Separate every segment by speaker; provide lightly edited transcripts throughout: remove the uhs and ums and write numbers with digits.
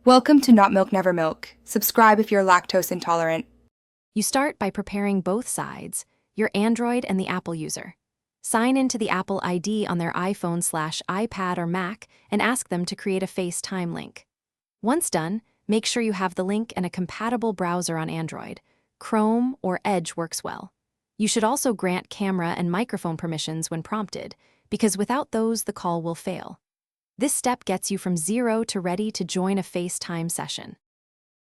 Speaker 1: Welcome to Not Milk Never Milk. Subscribe if you're lactose intolerant.
Speaker 2: You start by preparing both sides, your Android and the Apple user. Sign into the Apple ID on their iPhone/iPad or Mac and ask them to create a FaceTime link. Once done, make sure you have the link and a compatible browser on Android. Chrome or Edge works well. You should also grant camera and microphone permissions when prompted, because without those, the call will fail. This step gets you from zero to ready to join a FaceTime session.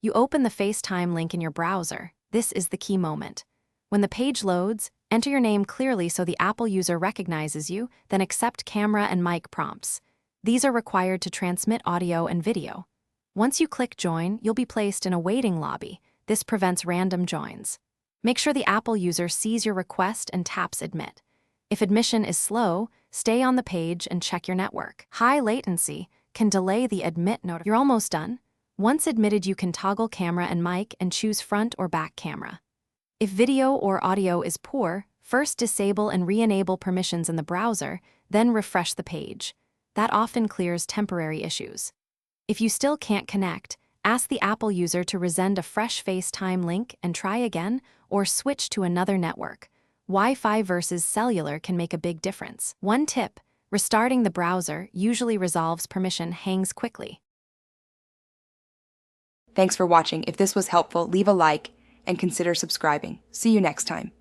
Speaker 2: You open the FaceTime link in your browser. This is the key moment. When the page loads, enter your name clearly so the Apple user recognizes you, then accept camera and mic prompts. These are required to transmit audio and video. Once you click Join, you'll be placed in a waiting lobby. This prevents random joins. Make sure the Apple user sees your request and taps Admit. If admission is slow, stay on the page and check your network. High latency can delay the Admit notification. You're almost done. Once admitted, you can toggle camera and mic and choose front or back camera. If video or audio is poor, first disable and re-enable permissions in the browser, then refresh the page. That often clears temporary issues. If you still can't connect, ask the Apple user to resend a fresh FaceTime link and try again, or switch to another network. Wi-Fi versus cellular can make a big difference. One tip: restarting the browser usually resolves permission hangs quickly.
Speaker 1: Thanks for watching. If this was helpful, leave a like and consider subscribing. See you next time.